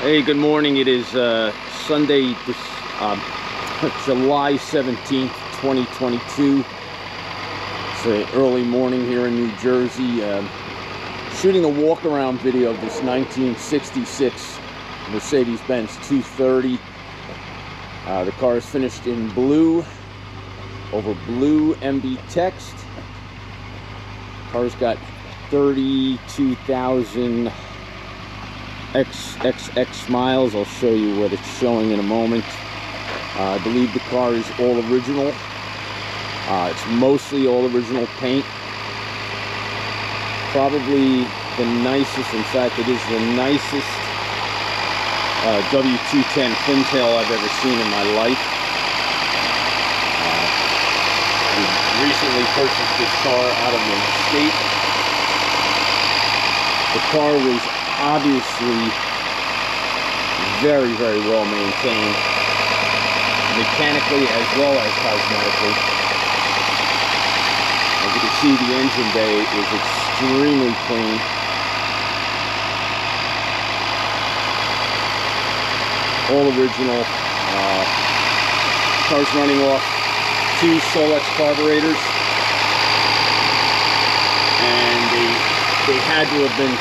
Hey, good morning. It is Sunday, July 17th, 2022. It's an early morning here in New Jersey. Shooting a walk-around video of this 1966 Mercedes-Benz 230. The car is finished in blue, over blue MB text. Car's got 32,000 XXX miles. I'll show you what it's showing in a moment. I believe the car is all original. It's mostly all original paint. Probably the nicest, in fact it is the nicest W210 Fintail I've ever seen in my life. We recently purchased this car out of the state. The car was obviously very well maintained, mechanically as well as cosmetically. As you can see, the engine bay is extremely clean. All original. Car's running off 2 Solex carburetors, and they had to have been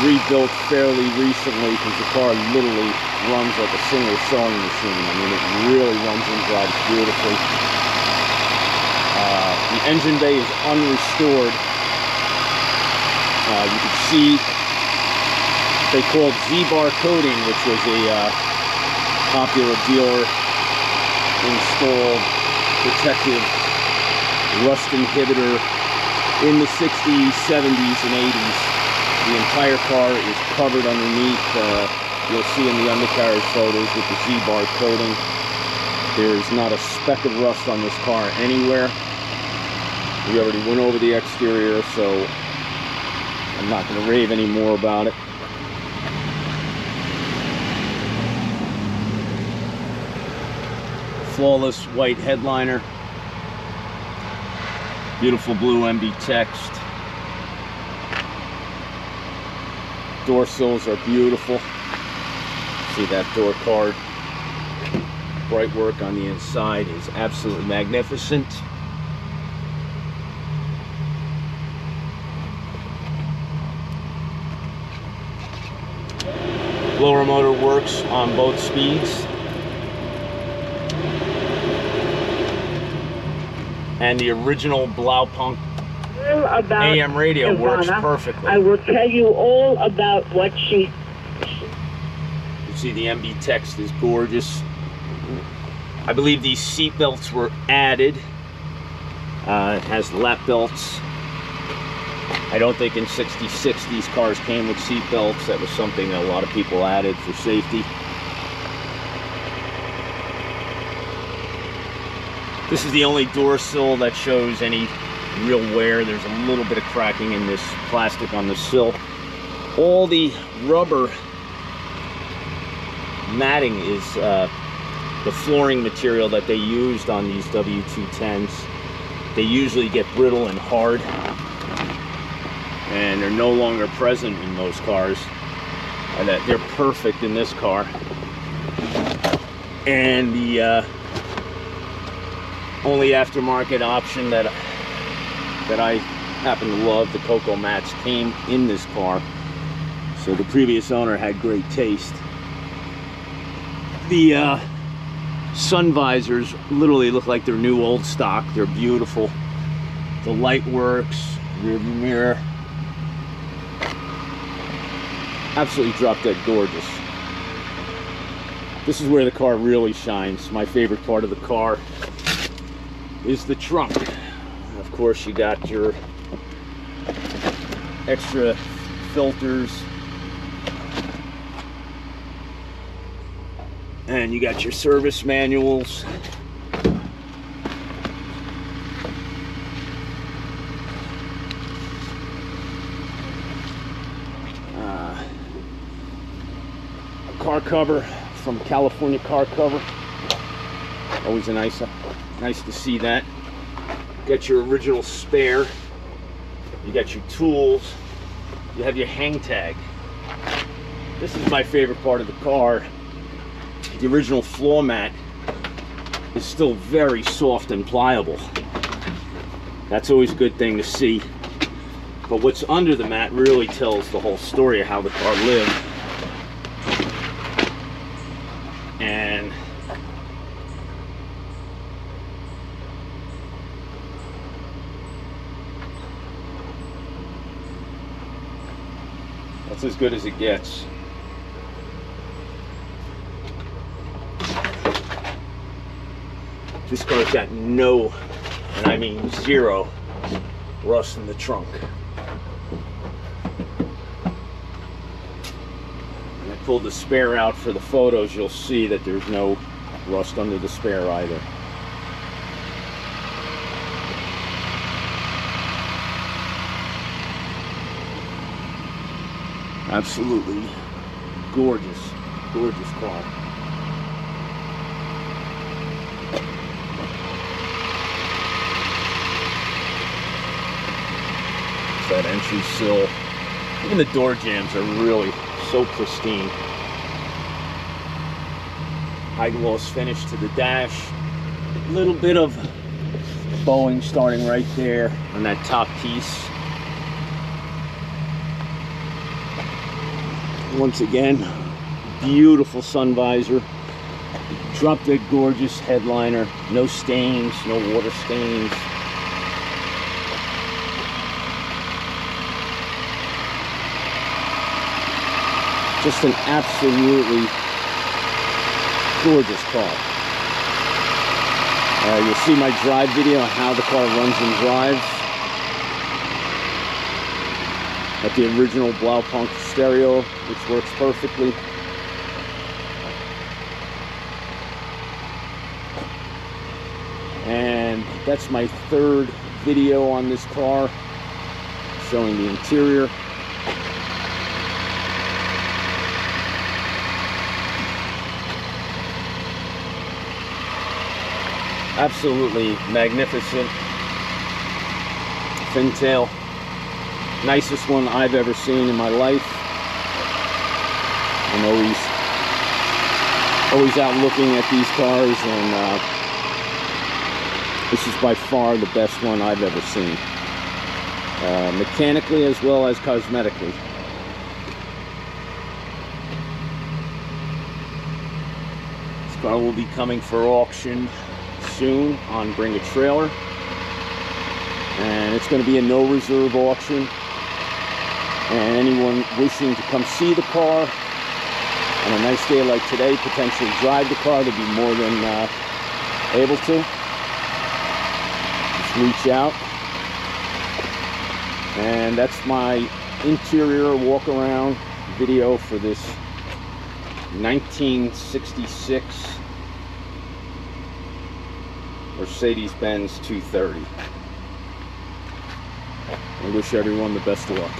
rebuilt fairly recently because the car literally runs like a single sewing machine. I mean, it really runs and drives beautifully. The engine bay is unrestored. You can see they called Z-bar coating, which was a popular dealer installed protective rust inhibitor in the 60s, 70s, and 80s. The entire car is covered underneath. You'll see in the undercarriage photos with the Z-bar coating. There's not a speck of rust on this car anywhere. We already went over the exterior, so I'm not going to rave any more about it. Flawless white headliner. Beautiful blue MB text. Door sills are beautiful. See that door card. Bright work on the inside is absolutely magnificent. Blower motor works on both speeds. And the original Blaupunk AM radio works perfectly. I will tell you all about what she... You see the MB text is gorgeous. I believe these seat belts were added. It has lap belts. I don't think in '66 these cars came with seat belts. That was something that a lot of people added for safety. This is the only door sill that shows any real wear. There's a little bit of cracking in this plastic on the sill. All the rubber matting is the flooring material that they used on these W210s. They usually get brittle and hard, and they're no longer present in most cars. And that they're perfect in this car. And the only aftermarket option that I happen to love, the Cocoa mats, came in this car. So the previous owner had great taste. The sun visors literally look like they're new old stock. They're beautiful. The light works, rear view mirror. Absolutely drop dead gorgeous. This is where the car really shines. My favorite part of the car is the trunk. Of course, you got your extra filters, and you got your service manuals. A car cover from California Car Cover. Always a nice to see that. Got your original spare. You got your tools. You have your hang tag. This is my favorite part of the car. The original floor mat is still very soft and pliable. That's always a good thing to see. But what's under the mat really tells the whole story of how the car lived. And that's as good as it gets. This car's got no, and I mean zero, rust in the trunk. When I pulled the spare out for the photos, you'll see that there's no rust under the spare either. Absolutely gorgeous, gorgeous car. That entry sill, even the door jambs are really so pristine. High gloss finish to the dash. A little bit of bowing starting right there on that top piece. Once again, beautiful sun visor. Drop dead gorgeous headliner. No stains, no water stains. Just an absolutely gorgeous car. You'll see my drive video on how the car runs and drives. Got the original Blaupunk stereo, which works perfectly. And that's my third video on this car, showing the interior. Absolutely magnificent Fintail, nicest one I've ever seen in my life. I'm always out looking at these cars, and this is by far the best one I've ever seen, mechanically as well as cosmetically. This car will be coming for auction soon on Bring a Trailer, and it's going to be a no reserve auction, and anyone wishing to come see the car on a nice day like today, potentially drive the car, to be more than able to. Just reach out. And that's my interior walk around video for this 1966 Mercedes-Benz 230. I wish everyone the best of luck.